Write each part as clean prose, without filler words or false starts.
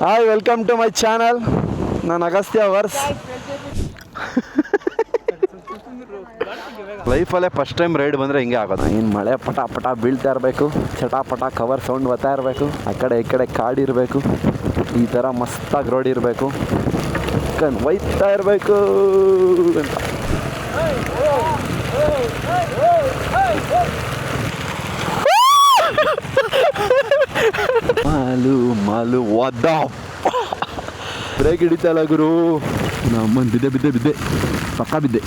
Hi, welcome to my channel. ನಾನು Agastya verse. ಲೈಫಲ್ಲೇ first time ride ಬಂದರೆ ಹಿಂಗೆ ಆಗೋದು. ಇನ್ನು ಮಳೆ ಪಟ ಪಟ ಬೀಳ್ತಾ ಇರಬೇಕು, ಚಟಾಪಟ ಕವರ್ ಸೌಂಡ್ ಬರ್ತಾ ಇರಬೇಕು, ಆ ಕಡೆ ಈ ಕಡೆ ಕಾಡಿರಬೇಕು, ಈ ಥರ ಮಸ್ತಾಗಿ ರೋಡ್ ಇರಬೇಕು, ಒಯ್ತಾ ಇರಬೇಕು ಅಂತ. ಮಾಲು ವಾದ ಬ್ರೇಕ್ ಹಿಡಿತಲ್ಲ ಗುರು. ನಮ್ಮನ್ನು ಬಿದ್ದೆ ಪಕ್ಕ ಬಿದ್ದೆ.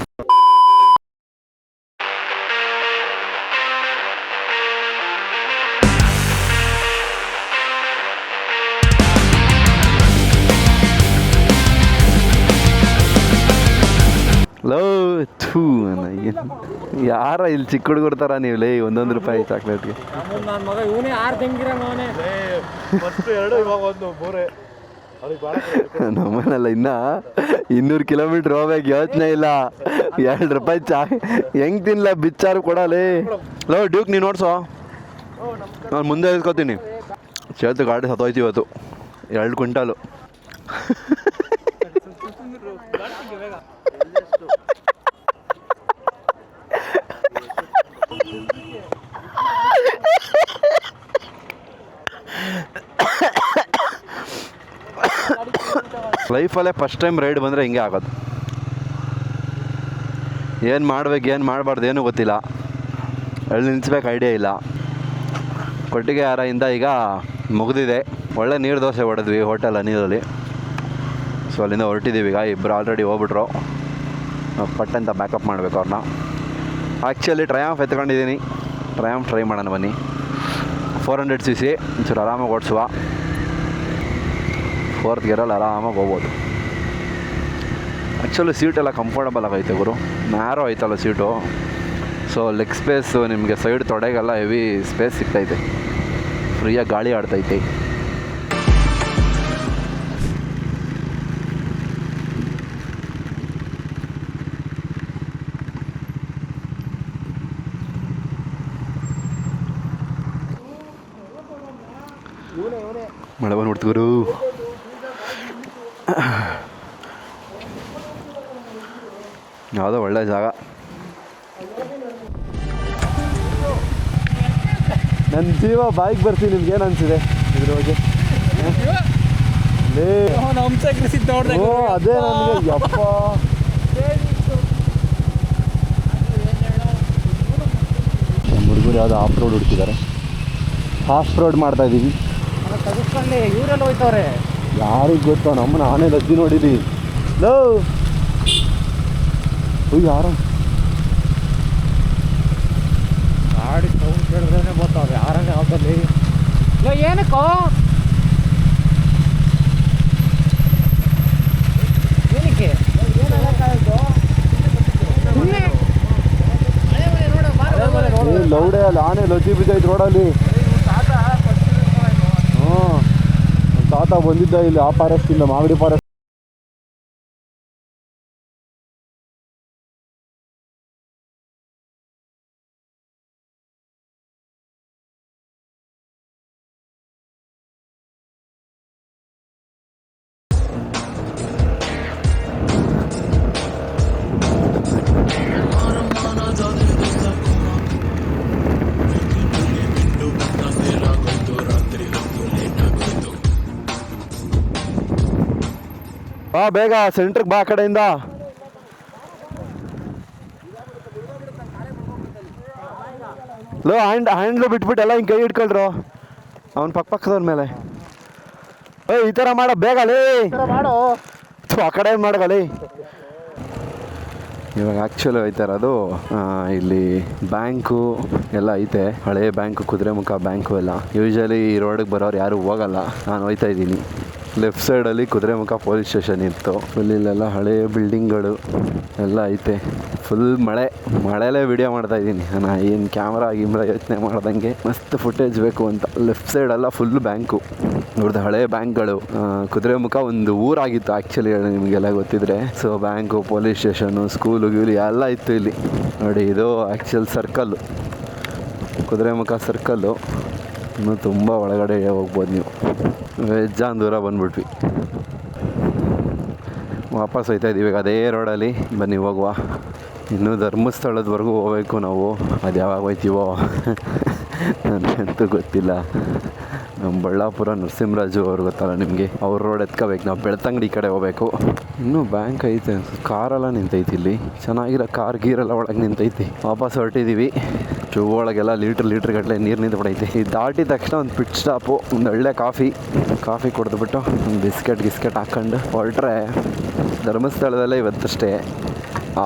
ಯಾರ ಇಲ್ಲಿ ಚಿಕ್ಕ ಹುಡುಗರು ಥರ ನೀವು ಲೇ, ₹1 ಚಾಕ್ಲೇಟ್ಗೆ. ನಮ್ಮನೆಲ್ಲ ಇನ್ನ 200 ಕಿಲೋಮೀಟ್ರ್ ಹೋಗ್ಬೇಕು, ಯೋಚನೆ ಇಲ್ಲ. ₹2 ಹೆಂಗೆ ತಿನ್ಲ ಬಿಚ್ಚಾರು ಕೊಡಲೇ. ಲೋ ಡ್ಯೂಕ್, ನೀನು ನೋಡ್ಸೋ, ನಾನು ಮುಂದೆ ಇಸ್ಕೊತೀನಿ. ಚೇತು ಗಾಡಿ ಸತ್ತೋಯ್ತು ಇವತ್ತು, 2 ಕ್ವಿಂಟಾಲು. ಲೈಫಲ್ಲೇ ಫಸ್ಟ್ ಟೈಮ್ ರೈಡ್ ಬಂದರೆ ಹಿಂಗೆ ಆಗೋದು. ಏನು ಮಾಡ್ಬೇಕು ಏನು ಮಾಡಬಾರ್ದು ಏನೂ ಗೊತ್ತಿಲ್ಲ, ಎಲ್ಲಿ ನಿಲ್ಲಿಸ್ಬೇಕು ಐಡಿಯಾ ಇಲ್ಲ. ಕೊಟ್ಟಿಗೆ ಯಾರಿಂದ ಈಗ ಮುಗಿದಿದೆ. ಒಳ್ಳೆ ನೀರು ದೋಸೆ ಹೊಡೆದ್ವಿ ಹೋಟೆಲ್ ಅನಿಲಲ್ಲಿ. ಸೊ ಅಲ್ಲಿಂದ ಹೊರಟಿದ್ದೀವಿ. ಈಗ ಇಬ್ಬರು ಆಲ್ರೆಡಿ ಹೋಗ್ಬಿಟ್ರು. ಪಟ್ಟಂತ ಬ್ಯಾಕಪ್ ಮಾಡಬೇಕು ಅವ್ರನ್ನ. ಆ್ಯಕ್ಚುಲಿ ಟ್ರಯಾಂಫ್ ಎತ್ಕೊಂಡಿದ್ದೀನಿ. ಟ್ರಯಾಂಫ್ ಟ್ರೈ ಮಾಡೋಣ ಬನ್ನಿ. 400cc ಒಂಚೂರು ಆರಾಮಾಗಿ ಓಡಿಸುವ. 4th ಗೇರಲ್ಲಿ ಆರಾಮಾಗಿ ಹೋಗ್ಬೋದು. ಆ್ಯಕ್ಚುಲಿ ಸೀಟೆಲ್ಲ ಕಂಫರ್ಟಬಲ್ ಆಗೈತೆ ಗುರು. ನ್ಯಾರೋ ಐತಲ್ಲ ಸೀಟು. ಸೊ ಲೆಗ್ ಸ್ಪೇಸು ನಿಮಗೆ ಸೈಡ್ ತೊಡೆಗೆಲ್ಲ ಹೆವಿ ಸ್ಪೇಸ್ ಸಿಗ್ತೈತೆ, ಫ್ರೀಯಾಗಿ ಗಾಳಿ ಆಡ್ತೈತೆ. ಮಳೆ ಬಂದ್ಬಿಡ್ತು ಗುರು. ಯಾವುದೋ ಒಳ್ಳೆ ಜಾಗ. ನನ್ನ ಜೀವ ಬಾಯಿಗೆ ಬರ್ತೀನಿ. ನಿಮ್ಗೇನು ಅನಿಸಿದೆ ಇದ್ರ ಬಗ್ಗೆ? ಅದೇ ನನಗೆ ಯಪ್ಪ. ನಮ್ಮ ಹುಡುಗರು ಯಾವುದೋ ಆಫ್ ರೋಡ್ ಹುಡುಕಿದ್ದಾರೆ. ಫಾಸ್ಟ್ ರೋಡ್ ಮಾಡ್ತಾಯಿದ್ದೀವಿ. ಇವರೆಲ್ಲ ಹೋಯ್ತವ್ರೆ, ಯಾರಿಗೆ ಗೊತ್ತೋ. ನಮ್ಮನ್ನ ಆನೆ ಲಜ್ಜಿ ನೋಡಿದ್ವಿ. ಲೋ ಯಾರು ಗಾಡಿ ಸೌಂಡ್ ಕೇಳಿದ್ರೆ ಗೊತ್ತಾವೆ ಯಾರನ್ನೇ ಹಾಕಲ್ಲಿ. ಏನಕ್ಕೋ ಏನಕ್ಕೆ ಲೌಡೆ ಅಲ್ಲಿ ಆನೆ ಲಜ್ಜಿ ಬಿದ್ದೈತೆ ರೋಡಲ್ಲಿ. ತಾತ ಬಂದಿದ್ದ ಇಲ್ಲಿ ಆ ಫಾರೆಸ್ಟಿಂದ, ಮಾಗಡಿ ಫಾರೆಸ್ಟ್. ಬಾ ಬೇಗ ಸೆಂಟ್ರಿಗೆ ಬಾ. ಕಡೆಯಿಂದ ಲೋ ಹ್ಯಾಂಡ್ಲು ಬಿಟ್ಬಿಟ್ಟು ಎಲ್ಲ ಹಿಂಗೆ ಕೈ ಇಟ್ಕೊಳ್ರು ಅವ್ನ ಪಕ್ಕದವ್ರ ಮೇಲೆ. ಈ ಥರ ಮಾಡೋ ಬೇಗ ಲೇ, ಆ ಕಡೆ ಮಾಡಗಲಿ. ಇವಾಗ ಆ್ಯಕ್ಚುಲಿ ಐತೆ ಇರೋದು ಇಲ್ಲಿ ಬ್ಯಾಂಕು ಎಲ್ಲ ಐತೆ. ಹಳೆ ಬ್ಯಾಂಕು, ಕುದುರೆಮುಖ ಬ್ಯಾಂಕು ಎಲ್ಲ. ಯೂಶ್ವಲಿ ಈ ರೋಡಿಗೆ ಬರೋರು ಯಾರು ಹೋಗಲ್ಲ. ನಾನು ಹೋಗ್ತಾ ಇದ್ದೀನಿ. ಲೆಫ್ಟ್ ಸೈಡಲ್ಲಿ ಕುದುರೆಮುಖ ಪೊಲೀಸ್ ಸ್ಟೇಷನ್ ಇತ್ತು. ಫುಲ್ ಇಲ್ಲೆಲ್ಲ ಹಳೆ ಬಿಲ್ಡಿಂಗ್ಗಳು ಎಲ್ಲ ಐತೆ. ಫುಲ್ ಮಳೆಲೇ ವಿಡಿಯೋ ಮಾಡ್ತಾಯಿದ್ದೀನಿ ನಾನು. ಏನು ಕ್ಯಾಮ್ರಾ ಗಿಮ್ರಾ ಯೋಚನೆ ಮಾಡ್ದಂಗೆ ಮಸ್ತ್ ಫುಟೇಜ್ ಬೇಕು ಅಂತ. ಲೆಫ್ಟ್ ಸೈಡೆಲ್ಲ ಫುಲ್ ಬ್ಯಾಂಕು, ಇವ್ರದ್ದು ಹಳೆ ಬ್ಯಾಂಕ್ಗಳು. ಕುದುರೆಮುಖ ಒಂದು ಊರಾಗಿತ್ತು ಆ್ಯಕ್ಚುಲಿ, ನಿಮಗೆಲ್ಲ ಗೊತ್ತಿದ್ರೆ. So bank, police station, school ಗೀಲು ಎಲ್ಲ ಇತ್ತು ಇಲ್ಲಿ ನೋಡಿ. ಇದು ಆ್ಯಕ್ಚುಲ್ ಸರ್ಕಲ್ಲು, ಕುದುರೆಮುಖ ಸರ್ಕಲ್ಲು. ಇನ್ನು ತುಂಬ ಒಳಗಡೆ ಹೋಗ್ಬೋದು ನೀವು. ವೆಜ್ಜಾನ್ ದೂರ ಬಂದ್ಬಿಟ್ವಿ, ವಾಪಸ್ ಹೋಗ್ತಾ ಇದ್ದೀವಿ ಅದೇ ರೋಡಲ್ಲಿ. ಬನ್ನಿ ಹೋಗುವ. ಇನ್ನೂ ಧರ್ಮಸ್ಥಳದವರೆಗೂ ಹೋಗ್ಬೇಕು ನಾವು. ಅದು ಯಾವಾಗ ಹೋಗ್ತೀವೋ ನನಗಂತೂ ಗೊತ್ತಿಲ್ಲ. ನಮ್ಮ ಬಳ್ಳಾಪುರ ನರಸಿಂಹರಾಜು ಅವ್ರು ಗೊತ್ತಲ್ಲ ನಿಮಗೆ, ಅವ್ರ ರೋಡ್ ಎತ್ಕೋಬೇಕು ನಾವು. ಬೆಳ್ತಂಗಡಿ ಕಡೆ ಹೋಗ್ಬೇಕು. ಇನ್ನೂ ಬ್ಯಾಂಕ್ ಐತೆ, ಕಾರೆಲ್ಲ ನಿಂತೈತಿ ಇಲ್ಲಿ. ಚೆನ್ನಾಗಿರೋ ಕಾರ್ ಗೀರೆಲ್ಲ ಒಳಗೆ ನಿಂತೈತಿ. ವಾಪಸ್ ಹೊರಟಿದ್ದೀವಿ. ಶೂ ಒಳಗೆಲ್ಲ ಲೀಟ್ರ್ ಗಟ್ಟಲೆ ನೀರು ನಿಂತ್ಬಿಡೈತಿ. ಇದು ದಾಟಿದ ತಕ್ಷಣ ಒಂದು ಪಿಟ್ ಸ್ಟಾಪು, ಒಂದು ಒಳ್ಳೆ ಕಾಫಿ ಕುಡಿದ್ಬಿಟ್ಟು ಒಂದು ಬಿಸ್ಕೆಟ್ ಹಾಕ್ಕೊಂಡು ಹೊರಟ್ರೆ ಧರ್ಮಸ್ಥಳದಲ್ಲೇ ಇವತ್ತಷ್ಟೇ.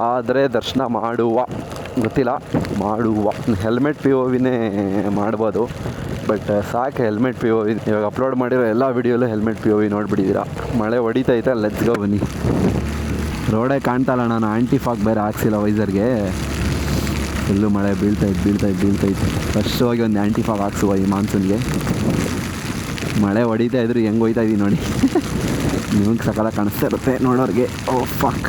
ಆದರೆ ದರ್ಶನ ಗೊತ್ತಿಲ್ಲ ಮಾಡುವ. ಹೆಲ್ಮೆಟ್ POVನೇ ಮಾಡ್ಬೋದು, ಬಟ್ ಸಾಕು ಹೆಲ್ಮೆಟ್ POV. ಇವಾಗ ಅಪ್ಲೋಡ್ ಮಾಡಿರೋ ಎಲ್ಲ ವೀಡಿಯೋಲ್ಲೂ ಹೆಲ್ಮೆಟ್ POV ನೋಡಿಬಿಟ್ಟಿದ್ದೀರಾ. ಮಳೆ ಹೊಡಿತೈತೆ, ಲೆಟ್ಸ್ ಗೋ ಬನ್ನಿ. ರೋಡೇ ಕಾಣ್ತಲ್ಲ, ನಾನು ಆಂಟಿ ಫಾಗ್ ಬೇರೆ ಹಾಕ್ಸಿಲ್ಲ ವೈಸರ್ಗೆ. ಫುಲ್ಲು ಮಳೆ ಬೀಳ್ತೈತೆ. ಫಸ್ಟ್ ಹೋಗಿ ಒಂದು ಆಂಟಿ ಫಾಗ್ ಹಾಕ್ಸುವ ಈ ಮಾನ್ಸೂನ್ಗೆ. ಮಳೆ ಹೊಡಿತಾ ಇದ್ರು ಹೆಂಗೆ ಹೋಯ್ತಾ ಇದ್ದೀನಿ ನೋಡಿ. ನಿಮಗೆ ಸಕಾಲ ಕಾಣಿಸ್ತಾ ಇರುತ್ತೆ ನೋಡೋರಿಗೆ. ಓ ಫಾಕ್,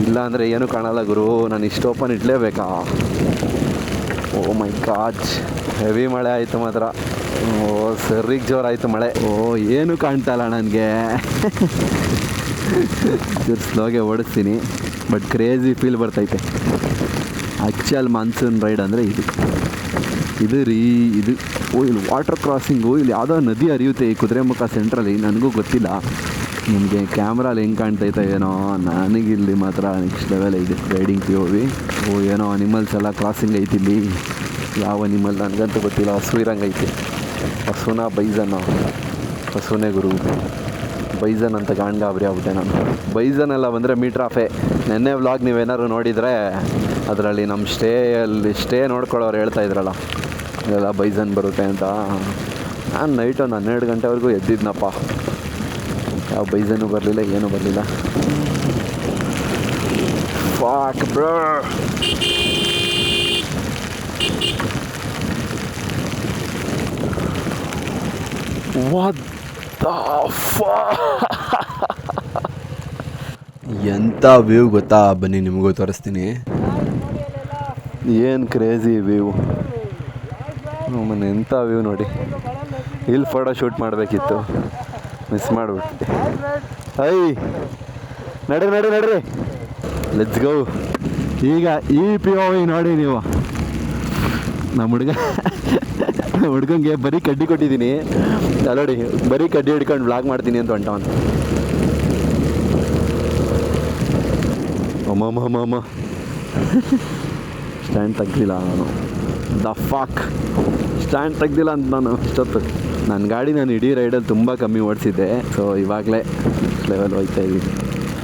ಇಲ್ಲ ಅಂದರೆ ಏನೂ ಕಾಣಲ್ಲ ಗುರು. ನಾನು ಇಷ್ಟು ಓಪನ್ ಇಡಲೇಬೇಕಾ? ಓ ಮೈ ಗಾಡ್, ಹೆವಿ ಮಳೆ ಆಯಿತು ಮಾತ್ರ. ಓ ಸರಿಗೆ ಜೋರಾಯಿತು ಮಳೆ. ಓ ಏನೂ ಕಾಣ್ತಲ್ಲ ನನಗೆ. ಸ್ಲೋಗೆ ಓಡಿಸ್ತೀನಿ, ಬಟ್ ಕ್ರೇಜಿ ಫೀಲ್ ಬರ್ತೈತೆ. ಆ್ಯಕ್ಚುಯಲ್ ಮಾನ್ಸೂನ್ ರೈಡ್ ಅಂದರೆ ಇದು ಓ ಇಲ್ಲಿ ವಾಟರ್ ಕ್ರಾಸಿಂಗು. ಇಲ್ಲಿ ಯಾವುದೋ ನದಿ ಹರಿಯುತ್ತೆ ಈ ಕುದುರೆಮುಖ ಸೆಂಟ್ರಲ್ಲಿ. ನನಗೂ ಗೊತ್ತಿಲ್ಲ, ನಿಮಗೆ ಕ್ಯಾಮ್ರಲ್ಲಿ ಹೆಂಗೆ ಕಾಣ್ತೈತೆ ಏನೋ. ನನಗಿಲ್ಲಿ ಮಾತ್ರ ನೆಕ್ಸ್ಟ್ ಲೆವೆಲ್ ಇದೆ ರೈಡಿಂಗ್ POV. ಓ ಏನೋ ಅನಿಮಲ್ಸ್ ಎಲ್ಲ ಕ್ರಾಸಿಂಗ್ ಐತಿ ಇಲ್ಲಿ. ಯಾವ ಅನಿಮಲ್ ನನಗಂತೂ ಗೊತ್ತಿಲ್ಲ. ಹಸು ಇರಂಗೈತಿ. ಹಸುನ ಹಸುನೇ ಗುರು. ಬೈಸನ್ ಅಂತ ಗಾಂಡ್ಗಾಬ್ರಿ ಆಗ್ಬಿಟ್ಟೆ ನಾನು. ಬೈಸನ್ ಎಲ್ಲ ಬಂದರೆ ಮೀಟ್ರಾಫೆ. ನೆನ್ನೆ ವ್ಲಾಗ್ ನೀವೇನಾದ್ರು ನೋಡಿದರೆ ಅದರಲ್ಲಿ ನಮ್ಮ ಸ್ಟೇ ನೋಡ್ಕೊಳ್ಳೋರು ಹೇಳ್ತಾ ಇದ್ರಲ್ಲ, ಇದೆಲ್ಲ ಬೈಸನ್ ಬರುತ್ತೆ ಅಂತ. ನಾನು ನೈಟ್ ಒಂದು 12 ಗಂಟೆವರೆಗೂ ಎದ್ದಿದ್ನಪ್ಪ. ಯಾವ ಬೈಸನ್ನು ಬರಲಿಲ್ಲ, ಏನೂ ಬರಲಿಲ್ಲ. Fuck bro. What the fuck. ಎಂಥ ವ್ಯೂ ಗೊತ್ತಾ? ಬನ್ನಿ ನಿಮಗೂ ತೋರಿಸ್ತೀನಿ. ಏನು ಕ್ರೇಜಿ ವ್ಯೂ. ಎಂಥ ವ್ಯೂ ನೋಡಿ. ಇಲ್ಲಿ ಫೋಟೋ ಶೂಟ್ ಮಾಡಬೇಕಿತ್ತು, ಮಿಸ್ ಮಾಡಿಬಿಟ್ಟೆ. ನಡ್ರಿ ಲೆಟ್ಸ್ ಗೋ. ಈಗ ಈ POV ನೋಡಿ ನೀವು. ನಮ್ಮ ಹುಡುಗಂಗೆ ಬರೀ ಕಡ್ಡಿ ಕೊಟ್ಟಿದ್ದೀನಿ ನೋಡಿ. ಬರೀ ಕಡ್ಡಿ ಹಿಡ್ಕೊಂಡು ವ್ಲಾಗ್ ಮಾಡ್ತೀನಿ ಅಂತ ಹೊಂಟವನು. ಅಮ್ಮ ಸ್ಟ್ಯಾಂಡ್ ತೆಗ್ದಿಲ್ಲ ನಾನು. ಸ್ಟ್ಯಾಂಡ್ ತೆಗ್ದಿಲ್ಲ ಅಂತ ನಾನು ಇಷ್ಟೊತ್ತು. ನನ್ನ ಗಾಡಿ ನಾನು ಇಡೀ ರೈಡಲ್ಲಿ ತುಂಬ ಕಮ್ಮಿ ಓಡಿಸಿದ್ದೆ. ಸೊ ಇವಾಗಲೇ ಲೆವೆಲ್ ಹೋಗ್ತಾ ಇದ್ದೀನಿ.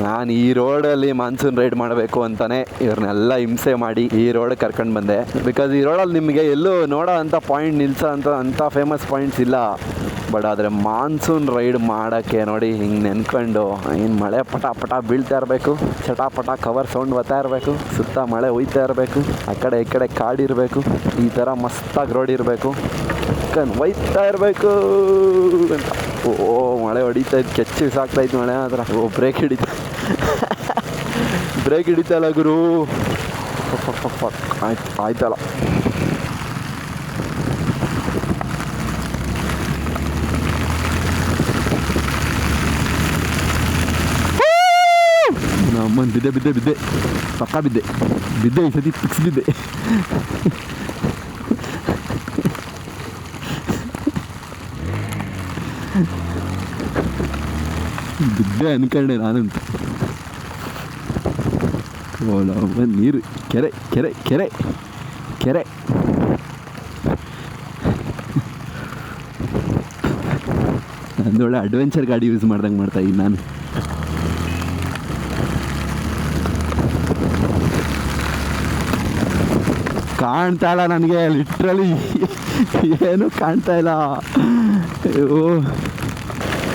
ನಾನು ಈ ರೋಡಲ್ಲಿ ಮಾನ್ಸೂನ್ ರೈಡ್ ಮಾಡಬೇಕು ಅಂತಲೇ ಇವ್ರನ್ನೆಲ್ಲ ಹಿಂಸೆ ಮಾಡಿ ಈ ರೋಡಿಗೆ ಕರ್ಕೊಂಡು ಬಂದೆ. ಬಿಕಾಸ್ ಈ ರೋಡಲ್ಲಿ ನಿಮಗೆ ಎಲ್ಲೂ ನೋಡೋ ಅಂಥ ಪಾಯಿಂಟ್ ಅಂಥ ಫೇಮಸ್ ಪಾಯಿಂಟ್ಸ್ ಇಲ್ಲ. ಬಟ್ ಆದರೆ ಮಾನ್ಸೂನ್ ರೈಡ್ ಮಾಡೋಕ್ಕೆ ನೋಡಿ ಹಿಂಗೆ ನೆನ್ಕೊಂಡು ಇನ್ನು ಮಳೆ ಪಟ ಬೀಳ್ತಾ ಇರಬೇಕು, ಚಟಾಪಟ ಕವರ್ ಸೌಂಡ್ ಬರ್ತಾ ಇರಬೇಕು, ಸುತ್ತ ಮಳೆ ಹೋಯ್ತಾ ಇರಬೇಕು, ಆ ಕಡೆ ಈ ಕಡೆ ಕಾಡಿರಬೇಕು, ಈ ಥರ ಮಸ್ತಾಗಿ ರೋಡ್ ಇರಬೇಕು, ಒಯ್ತಾ ಇರಬೇಕು ಅಂತ. ಓ ಮಳೆ ಹೊಡಿತಾ ಇದ್ದು ಕೆಚ್ಚಿ ಸಾಕ್ತಾಯಿತ್ತು ಮಳೆ ಮಾತ್ರ. ಓ ಬ್ರೇಕ್ ಹಿಡಿತಲ್ಲ ಗುರು. ಆಯ್ತಲ್ಲ. ನಮ್ಮನ್ನು ಬಿದ್ದೆ ಪಕ್ಕ ಬಿದ್ದೆ ಈ ಸತಿ ಫಿಕ್ಸ್ ಬಿದ್ದೆ. ಬಿದ್ದೆ ಅನ್ಕೊಂಡೆ ನಾನಂತ. ಓ ನೀರು, ಕೆರೆ ನಂದೊಳ್ಳೆ ಅಡ್ವೆಂಚರ್ ಗಾಡಿ ಯೂಸ್ ಮಾಡ್ದಂಗೆ ಮಾಡ್ತಾಯಿದ್ದೀನಿ ನಾನು. ಕಾಣ್ತಾ ಇಲ್ಲ ನನಗೆ, ಲಿಟ್ರಲಿ ಏನೂ ಕಾಣ್ತಾ ಇಲ್ಲ. ಅಯ್ಯೋ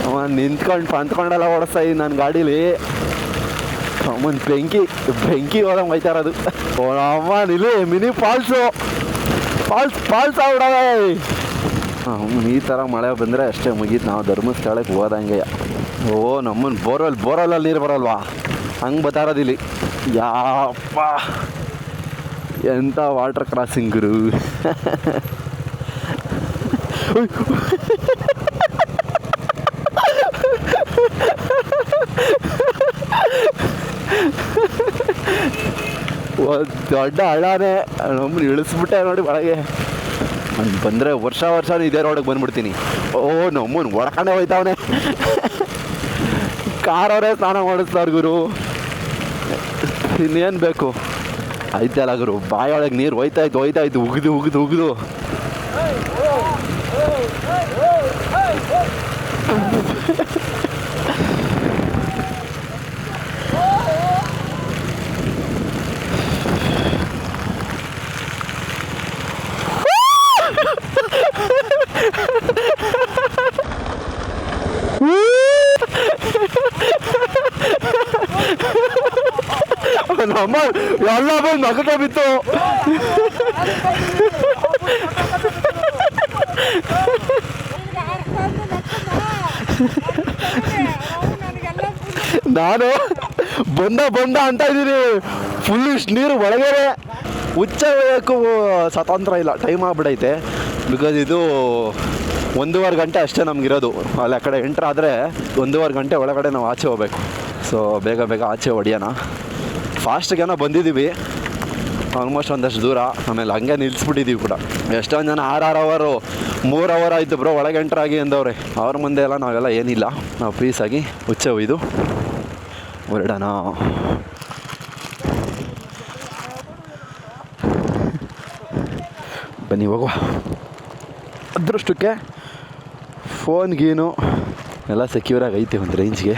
ಅವ ನಿಂತ್ಕೊಂಡೆಲ್ಲ ಓಡಿಸ್ತಾ ಇದ್ದೀನಿ ನನ್ನ ಗಾಡೀಲಿ. ಅಮ್ಮನ ಬೆಂಕಿ ಹೋದಂಗೆ ಹೋಯ್ತಾ ಇರೋದು. ಅಮ್ಮ ನಿಲ್ಲಿ ಮಿನಿ ಫಾಲ್ಸ್ ಆಗ್ಬಿಡವೆ. ಈ ಥರ ಮಳೆ ಬಂದರೆ ಅಷ್ಟೇ ಮುಗೀತು, ನಾವು ಧರ್ಮಸ್ಥಳಕ್ಕೆ ಹೋದಂಗೆ. ಓ ನಮ್ಮನ್ನು ಬೋರ್ವೆಲ್ಲಲ್ಲಿ ನೀರು ಬರಲ್ವಾ, ಹಂಗೆ ಬರ್ತಾ ಇರೋದಿಲ್ಲಿ. ಯಾಪ್ಪ ಎಂಥ ವಾಟರ್ ಕ್ರಾಸಿಂಗ್ ಗುರು. ದೊಡ್ಡ ಹಳ್ಳನೇ ನಮ್ಮನ್ನು ಇಳಿಸ್ಬಿಟ್ಟೆ ನೋಡಿ ಒಳಗೆ. ನಾನು ಬಂದರೆ ವರ್ಷ ಇದೇ ರೋಡಿಗೆ ಬಂದ್ಬಿಡ್ತೀನಿ. ಓ ನಮ್ಮನ್ನು ಹೊಡ್ಕೊಂಡೇ ಹೋಯ್ತಾವನೆ. ಕಾರವರೇ ಸ್ನಾನ ಮಾಡಿಸ್ತಾರ ಗುರು, ಇನ್ನೇನು ಬೇಕು. ಆಯ್ತಲ್ಲ ಗುರು, ಬಾಯೊಳಗೆ ನೀರು ಹೋಯ್ತಾಯ್ತು ಉಗಿದು. ನಮ್ಮ ಎಲ್ಲ ಬಂದು ಮಗಕ್ಕೆ ಬಿತ್ತು. ನಾನು ಬಂದ ಅಂತ ಇದ್ದೀನಿ. ಫುಲ್ ಇಷ್ಟು ನೀರು ಒಳಗೆ ಹುಚ್ಚ ಹೋಗೋಕ್ಕೂ ಸ್ವಾತಂತ್ರ್ಯ ಇಲ್ಲ. ಟೈಮ್ ಆಗ್ಬಿಡೈತೆ. ಬಿಕಾಸ್ ಇದು 1.5 ಗಂಟೆ ಅಷ್ಟೇ ನಮಗಿರೋದು. ಅಲ್ಲಿ ಆ ಕಡೆ ಎಂಟ್ರ್ ಆದರೆ 1.5 ಗಂಟೆ ಒಳಗಡೆ ನಾವು ಆಚೆ ಹೋಗ್ಬೇಕು. ಸೊ ಬೇಗ ಆಚೆ ಹೊಡಿಯೋಣ. ಫಾಸ್ಟಿಗೇನೋ ಬಂದಿದ್ದೀವಿ, ಆಲ್ಮೋಸ್ಟ್ ಒಂದಷ್ಟು ದೂರ. ಆಮೇಲೆ ಹಂಗೆ ನಿಲ್ಲಿಸ್ಬಿಟ್ಟಿದ್ದೀವಿ ಕೂಡ. ಎಷ್ಟೊಂದು ಜನ 6 ಅವರು 3 ಅವರ್ ಆಯಿತು ಬ್ರೋ ಒಳಗೆ ಎಂಟ್ರಾಗಿ ಅಂದವ್ರೆ. ಅವ್ರ ಮುಂದೆ ಎಲ್ಲ ನಾವೆಲ್ಲ ಏನಿಲ್ಲ, ನಾವು ಪೀಸಾಗಿ ಹುಚ್ಚೆ ಒಯ್ದು ಹೊರಡೋಣ. ಬನ್ನಿ ಹೋಗುವ. ಅದೃಷ್ಟಕ್ಕೆ ಫೋನ್ಗೇನು ಎಲ್ಲ ಸೆಕ್ಯೂರಾಗಿ ಐತೆ ಒಂದು ರೇಂಜ್ಗೆ.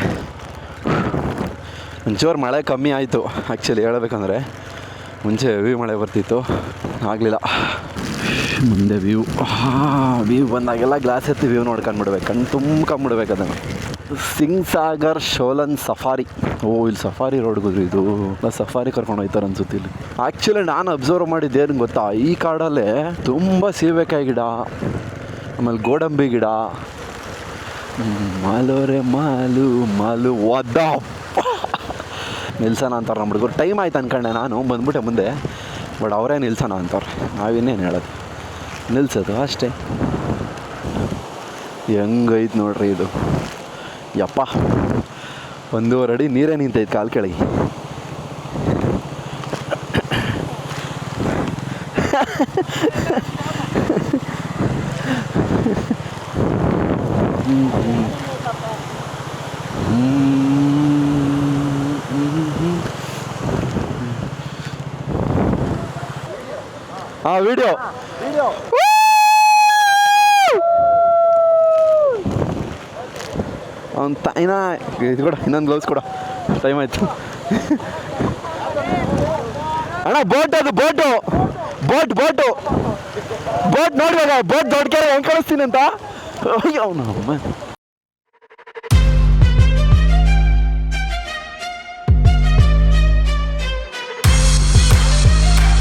ಒಂಚೂರು ಮಳೆ ಕಮ್ಮಿ ಆಯಿತು ಆ್ಯಕ್ಚುಲಿ ಹೇಳ್ಬೇಕಂದ್ರೆ. ಮುಂಚೆ ಹೆವಿ ಮಳೆ ಬರ್ತಿತ್ತು, ಆಗಲಿಲ್ಲ. ಮುಂದೆ ವ್ಯೂ ಬಂದಾಗೆಲ್ಲ ಗ್ಲಾಸ್ ಎತ್ತಿ ವ್ಯೂ ನೋಡ್ಕೊಂಡ್ಬಿಡ್ಬೇಕು, ಕಣ್ಣು ತುಂಬ್ಕೊಂಬಿಡ್ಬೇಕು ಅದನ್ನು. ಸಿಂಗ್ ಸಾಗರ್ ಶೋಲನ್ ಸಫಾರಿ. ಇಲ್ಲಿ ಸಫಾರಿ ರೋಡ್ಗೋದ್ರು. ಇದು ಸಫಾರಿ ಕರ್ಕೊಂಡು ಹೋಗ್ತಾರೆ ಅನ್ಸುತ್ತೆ ಇಲ್ಲಿ. ಆ್ಯಕ್ಚುಲಿ ನಾನು ಅಬ್ಸರ್ವ್ ಮಾಡಿದ್ದೇನು ಗೊತ್ತಾ, ಈ ಕಾಡಲ್ಲೇ ತುಂಬ ಸೀಬೆಕಾಯಿ ಗಿಡ, ಆಮೇಲೆ ಗೋಡಂಬಿ ಗಿಡ, ಮಾಲು ಒದ್ದ ನಿಲ್ಸೋಣ ಅಂತಾರೆ ನಮ್ಮ ಹುಡುಗರು. ಟೈಮ್ ಆಯ್ತು ಅನ್ಕೊಂಡೆ, ನಾನು ಬಂದ್ಬಿಟ್ಟೆ ಮುಂದೆ. ಬಟ್ ಅವರೇ ನಿಲ್ಸೋಣ ಅಂತಾರೆ, ನಾವಿನ್ನೇನು ಹೇಳೋದು, ನಿಲ್ಸೋದು ಅಷ್ಟೇ. ಹೆಂಗೈತೆ ನೋಡ್ರಿ ಇದು. ಯಪ್ಪ 1.5 ಅಡಿ ನೀರೇ ನಿಂತೈತೆ ಕಾಲು ಕೆಳಗೆ. ವಿಡಿಯೋ ಇದು ಕೂಡ ಇನ್ನೊಂದು ಗ್ಲೌಸ್ ಕೊಡ. ಟೈಮ್ ಆಯಿತು ಅಣ್ಣ. ಬೋಟ್ ನೋಡ್ಬೇಕ. ಬೋಟ್ ದೊಡ್ಡ ಹೆಂಗೆ ಕಳಿಸ್ತೀನಿ ಅಂತ. ಅವನು